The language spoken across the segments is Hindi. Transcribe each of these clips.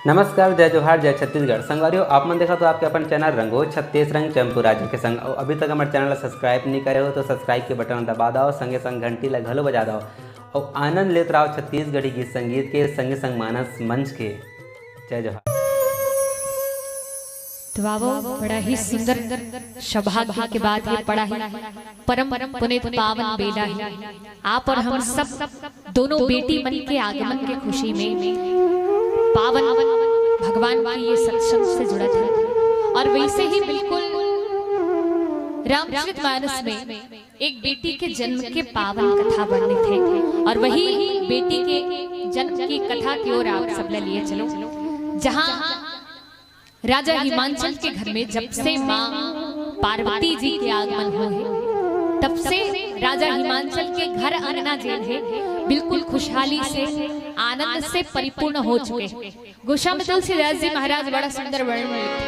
नमस्कार, जय जोहार, जय छत्तीसगढ़। संगवारियों, आप मन देखा तो आपके अपन चैनल रंगों छत्तीस रंग चंपू राज्य के संग और अभी तक हमारे चैनल सब्सक्राइब नहीं करे हो तो सब्सक्राइब के बटन दबा दो, संगे संग घंटी ला घलो बजा दो और आनंद लेते रहो छत्तीसगढ़ी गीत संगीत के संगे संग मानस मंच के। जय जोहार। तो वो बड़ा ही सुंदर सौभाग्य के बाद ये पड़ा है परम पुनीत पावन बेला है। आप और हम सब दोनों बेटी मन के आगमन के खुशी में पावन भगवान की ये सत्संग से जुड़ा था। और वैसे ही बिल्कुल रामचरितमानस में एक बेटी के जन्म के पावन कथा बनने थे और वही बेटी के जन्म की कथा की ओर आप सब लिए चलो। जहाँ राजा हिमांचल के घर में जब से माँ पार्वती जी के आगमन हुए तब से राजा हिमांचल के घर अंगना जेल है बिल्कुल खुशहाली से आनंद से परिपूर्ण हो चुके। गोस्वामी में तुलसीदास जी महाराज बड़ा सुंदर वर्णन लिखते,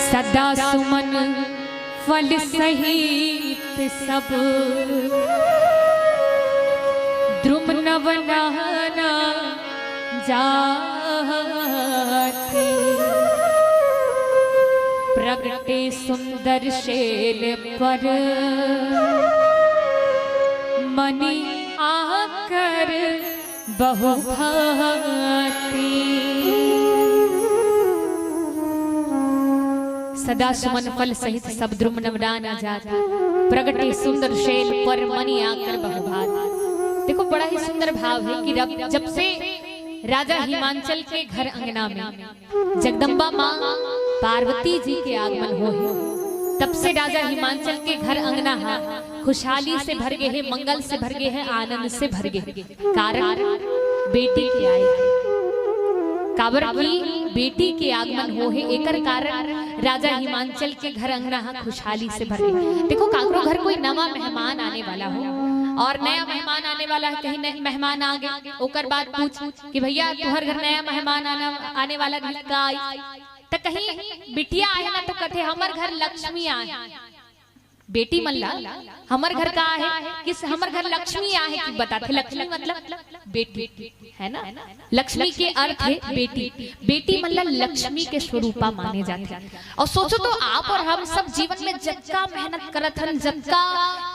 सदा सुमन फल सहित सब द्रुम नवनाना जाते प्रगटे सुंदर शैल पर मणि आकर बहु भांति। सदा सुमन फल सहित सब द्रुम नवनाना जाता प्रगटे सुंदर शैल पर मणि आकर बहु भांति। देखो बड़ा ही सुंदर भाव है कि जब से राजा हिमांचल के घर अंगना में जगदम्बा माँ पार्वती जी के आगमन हो तब से राजा हिमांचल के घर अंगना खुशहाली से भर गए हैं, मंगल से भर गए हैं, आनंद से भर गए। कारण बेटी के आए काबर की बेटी के आगमन हो है एकर कारण राजा हिमांचल के घर अंगना खुशहाली से भर गए। देखो काकरो घर कोई नवा मेहमान आने वाला हो और नया मेहमान आने वाला है, कहीं नए मेहमान आ गए ओकर बाद पूछ कि भैया तुहर घर नया मेहमान आने वाला का तो कहीं बिटिया आए ना तो कथे हमर घर लक्ष्मी आए। बेटी मल्ला हमर घर का है किस हमर घर लक्ष्मी आए कि बताते लक्ष्मी मतलब बेटी है ना। लक्ष्मी के अर्थ है बेटी। बेटी मल्ला लक्ष्मी के स्वरूपा माने जाते हैं। और सोचो तो आप और हम सब जीवन में जत्का मेहनत करत हन जत्का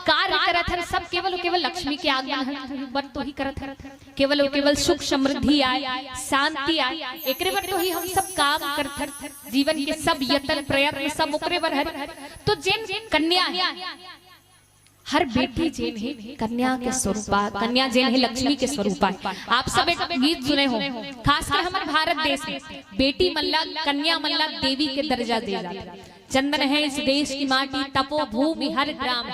कार्य करत हन सब केवल लक्ष्मी के आगमन पर तो ही करत हन। केवल सुख समृद्धि आए शांति आए एकरे पर तो ही हम सब काम करत हन। जीवन के सब यत्न प्रयत्न सब ओकरे पर है। तो जेन कन्या है हर बेटी जेन है कन्या के स्वरूपा, कन्या जेन है लक्ष्मी के स्वरूपा है। आप सब एक गीत सुने हो खासकर हमारे भारत देश में बेटी मल्ला कन्या मल्ला देवी के दर्जा दिया जाता है। चंदन है इस देश की माटी तपो भूमि हर ग्राम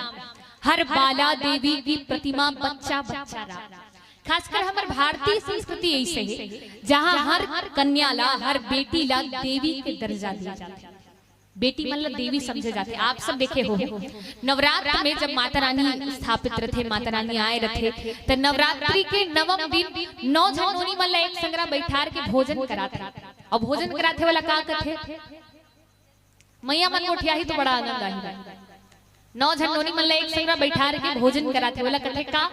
हर बाला देवी की प्रतिमा बच्चा बच्चा राम। खासकर हमारे भारतीय संस्कृति ऐसे है जहाँ हर कन्या ला हर बेटी ला देवी के दर्जा दिया जाता है। बेटी मतलब देवी समझे जाते। आप सब देखे हो नवरात्र में जब माता रानी स्थापित रहे माता रानी आए रहे तो नवरात्रि के नवम दिन 9 जनोनी मतलब एक संग्रह बैठार के भोजन कराते और भोजन कराते वाला का कथे मैया मन गोठिया ही तो बड़ा आनंद आई। 9 जनोनी मतलब एक संग्रह बैठार के भोजन कराते वाला कथे का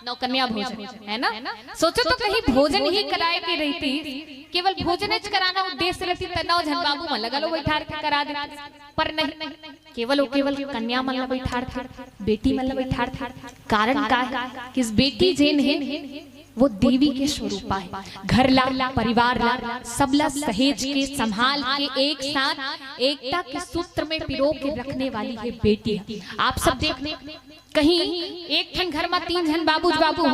नौकन्या भोजन है ना। सोचो तो कहीं भोजन ही कराए के रहती केवल भोजन कराना उद्देश्य रहती तो 9 जन बाबू मन लगा लो बैठार के करा देते पर नहीं केवल कन्या मन बैठार था बेटी मन बैठार था। कारण का है कि इस बेटी जेन है वो देवी के स्वरूपा है। घर ला परिवार ला सबला सहेज के संभाल के एक साथ एकता के सूत्र में पिरो के रखने वाली है बेटी। आप सब देखने कहीं एक ठन घर में 3 जन बाबू हो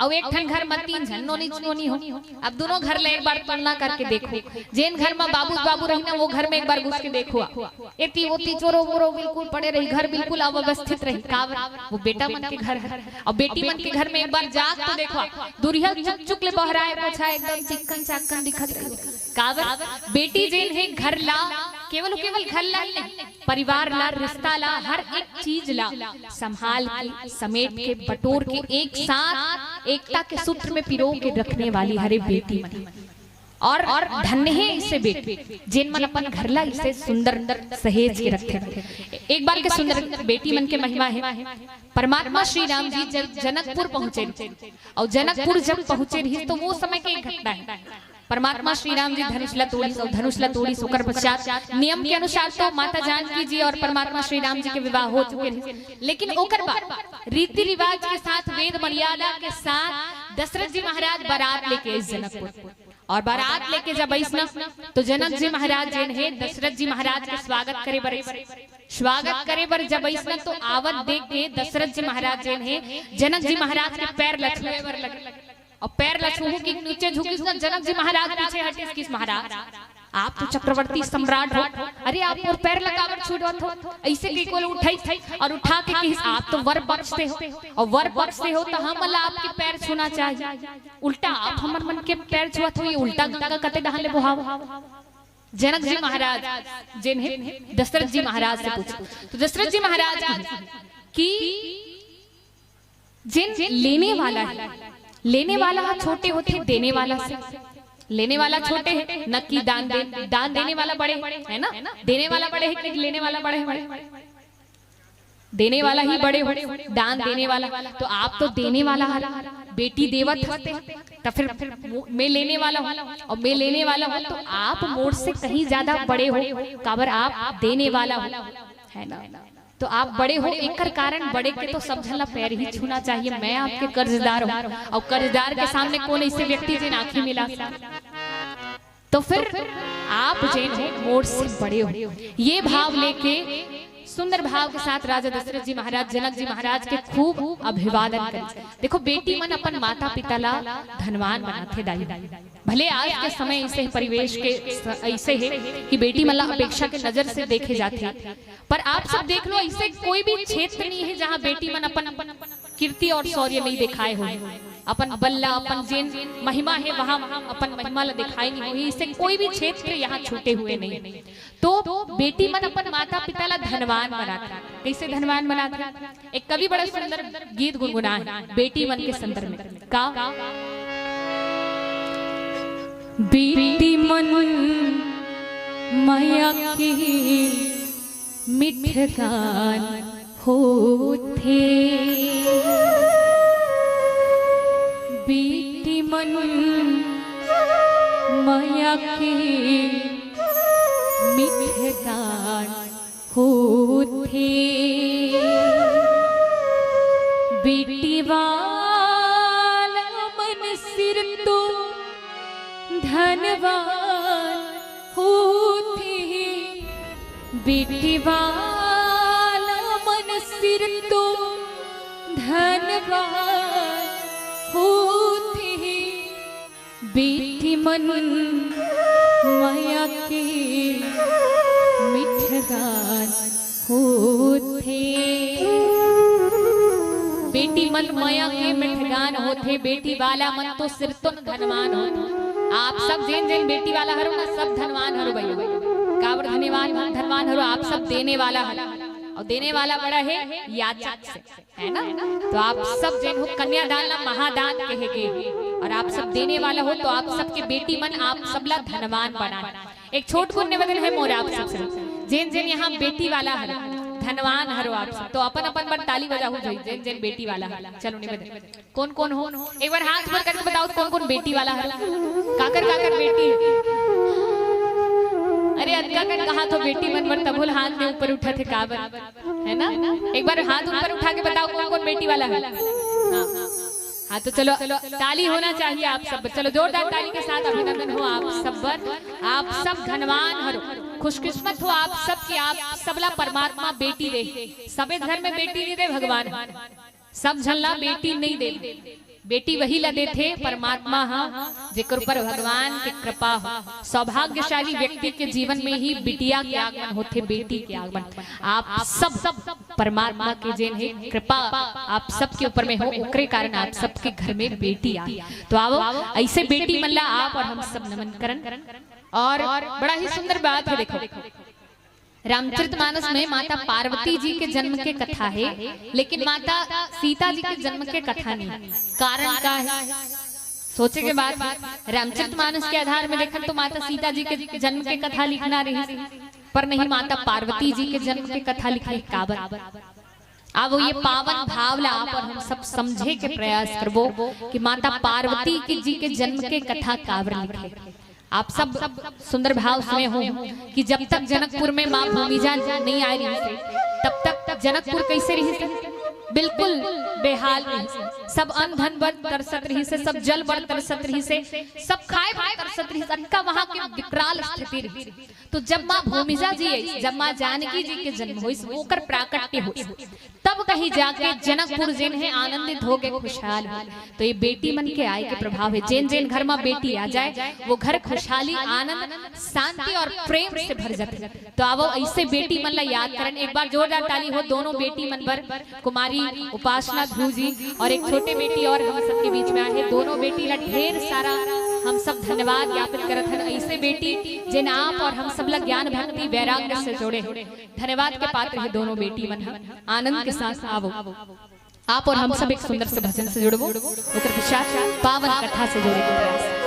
और एक ठन घर में 3 जन नोनी हो। अब दोनों घर ले एक बार तुलना करके देखो। जेन घर में बाबू रही ना वो घर में एक बार घुस के देखो एती ओती चोरो वोरो बिल्कुल पड़े रही घर बिल्कुल अव्यवस्थित रही काबर वो बेटा मन के घर है। और बेटी मन के घर में एक बार जाग तो देखो दुरिया चुक चुक ले बहराए पोछा एकदम चिकन चाकन दिखत रही काबर बेटी जेन है घर ला केवल घर ला नहीं परिवार ला रिश्ता ला हर एक चीज ला संभाल के समेट के बटोर के एक साथ एकता के सूत्र में पिरो के रखने वाली हरे बेटी मन। और धन्य है इसे बेटी जिन मन अपन घरला इसे सुंदर सहेज के रखे। एक बार के सुंदर बेटी मन के महिमा है। परमात्मा श्री राम जी जब जनकपुर पहुंचे और जनकपुर जब पहुंचे रही तो वो समय की एक घटना है। परमात्मा श्री राम जी धनुषला तोड़ी सोकर पश्चात नियम के अनुसार तो माता जानकी जी और परमात्मा श्री राम जी के विवाह हो चुके थे, लेकिन ओकर बाद रीति रिवाज के साथ वेद मर्यादा के साथ दशरथ जी महाराज बारात लेके जनकपुर और बारात लेके जब ऐसा तो जनक जी महाराज जिन है दशरथ जी महाराज के स्वागत करे बर जब ऐसा तो आवत देख के दशरथ जी महाराज जिन है जनक जी महाराज के पैर लछुए बर लगे और पैर लछुए के नीचे झुकी जनक जी महाराज पीछे हटे किस महाराज आप तो चक्रवर्ती सम्राट हो, अरे आप और पैर लगाकर छूटत हो ऐसे की कोल उठाई और उठा के किस आप तो वर बख्शते हो और वर बख्शते हो तो हम अल्लाह आपके पैर छूना चाहिए, उल्टा आप हमर मन के पैर छुअत हो, ये उल्टा गंगा कते डहाले बहाव। जनक जी महाराज जिन है दशरथ जी महाराज से पूछो तो दशरथ जी महाराज की जिन लेने वाला छोटे होते देने वाला से, लेने वाला छोटे है न कि दान देने वाला बड़े है ना, देने वाला बड़े है कि लेने वाला बड़े है, देने वाला ही बड़े हो, दान देने वाला। तो आप तो देने वाला बेटी देवत होते तो फिर मैं लेने वाला हूँ और मैं लेने वाला हूँ तो आप मोर से कहीं ज्यादा बड़े हो, काबर आप देने वाला हो है ना, तो आप बड़े हो एक कारण बड़े के तो सब झला पैर ही छूना चाहिए। मैं आपके कर्जदार हूँ और कर्जदार के सामने कौन ऐसे व्यक्ति जिन आंखें मिला तो फिर आप जिन मोर से बड़े हो, ये भाव लेके सुंदर भाव के साथ राजा दशरथ जी महाराज जनक जी महाराज के खूब अभिवादन करे। देखो बेटी मन अपन माता पिता ला धनवान बनाते दाई, भले आज के समय ऐसे परिवेश के ऐसे है कि बेटी मन ला अपेक्षा के नजर से देखे जाते, पर आप सब देख लो ऐसे कोई भी क्षेत्र नहीं है जहाँ बेटी मन अपन कीर्ति और शौर्य नहीं दिखाए हो, अपन बल्ला अपन जिन महिमा है वहाँ अपन महिमा ला दिखाई नहीं हुई, इससे कोई भी क्षेत्र यहाँ छूटे हुए नहीं। तो बेटी मन अपन माता पिता ला धनवान बनाता, कैसे धनवान बनाता? एक कवि बड़ा सुंदर गीत गुनगुना है बेटी मन के संदर्भ में का बेटी मन माया की मिठ गान होथे, बेटी मन माया की मिठ गान होथे, बेटी वाला मन सिर तो धनवान होथे, बेटी वाला मन सिर तो धनवान होथे, बेटी मन माया के मिठ गान होथे, बेटी मन माया के मिठ गान होथे, बेटी वाला मन तो सिर तो धनवान होथे। आप सब जिन जिन बेटी वाला हरो ना सब धनवान हरो भैया, काबर धनवान हरो आप सब देने वाला हरो और देने वाला बड़ा है याचक से है ना, तो आप सब जिन हो कन्यादान ला महादान कहेगे और आप सब देने वाला हो तो आप सबके बेटी मन आप सबला धनवान बना। एक छोट को निवेदन है मोर आप सबसे, जिन जिन यहाँ बेटी वाला हरो धनवान हरो आप सब तो अपन अपन बार ताली बजाओ जिन जिन बेटी वाला हरो। चलो निवेदन कौन कौन हो एक बार हाथ ऊपर करके बताओ कौन कौन बेटी वाला हरो, काकर बेटी अरे अनका कर कहा तो बेटी मन बर तबुल हाथ में ऊपर उठा थे काबर है ना, एक बार हाथ ऊपर उठा के बताओ कौन कौन बेटी वाला है। हाँ तो चलो ताली होना चाहिए आप सब, चलो जोरदार ताली के साथ अभिनंदन हो आप सब पर। आप सब धनवान हो, खुशकिस्मत हो आप सब कि आप सबला परमात्मा बेटी दे, सबे घर में बेटी नहीं दे भगवान, सब झल्ला बेटी नहीं दे, बेटी वही लदे थे परमात्मा हाँ जेकर पर भगवान के कृपा हो। सौभाग्यशाली व्यक्ति के जीवन में ही बिटिया के आगमन होते, बेटी के आगमन। आप सब परमात्मा के जेन है कृपा आप सबके ऊपर में हो, ओकरे कारण आप सबके घर में बेटी आई। तो आओ ऐसे बेटी मल्ला आप और हम सब नमन करन। और बड़ा ही सुंदर बात है, देखो रामचरितमानस में माता पार्वती जी के जन्म के कथा है, लेकिन माता सीता जी के जन्म के कथा नहीं। कारण क्या है? सोचे के बाद रामचरितमानस के आधार में देखन तो माता सीता जी के जन्म के कथा लिखना रही, पर नहीं माता पार्वती जी के जन्म के कथा लिखे काबर। अब ये पावन भाव ला आप और हम सब समझे के प्रयास करबो कि माता पार्वती जी के जन्म के कथा काबर लिखे। आप सब सुंदर भाव सुने हो कि जब तक जनकपुर में माँ भूमिजा नहीं आई रही थी, तब तक जनकपुर कैसे रही थी? बिल्कुल बेहाल रही, सब अन्न धन बड़ तरसत रही से, सब जल बड़ तरसत रही से, सब खाए बड़ तरसत रही, सबका वहां की विकराल स्थिति रही। तो जब माँ भूमिजा जी आई, जब माँ जानकी जी के जन्म हुई, ओकर प्राकट्य हुई, तब कहीं जाके जनकपुर जिन है आनंदित हो गए, खुशहाल हो। तो ये बेटी मन के आय के प्रभाव है, जिन जिन घर में बेटी आ जाए वो घर खुशहाली, आनंद, शांति और प्रेम से भर जाते। तो आवो ऐसे बेटी मन ला याद करन, एक बार जोरदार ताली हो दोनों बेटी मन पर, कुमारी उपासना ध्रुव जी और एक छोटे बेटी और हम सबके बीच में आए हैं। दोनों बेटी ला ढेर सारा हम सब धन्यवाद ज्ञापित करत हैं। ऐसे बेटी जिन आप और हम सब ला ज्ञान भक्ति वैराग्य से जोड़े, धन्यवाद के पात्र है दोनों बेटी मन। आनंद के साथ आवो आप और हम सब एक सुंदर से भजन से जुड़बो, ओकर पश्चात पावन कथा से जोड़े के प्रयास।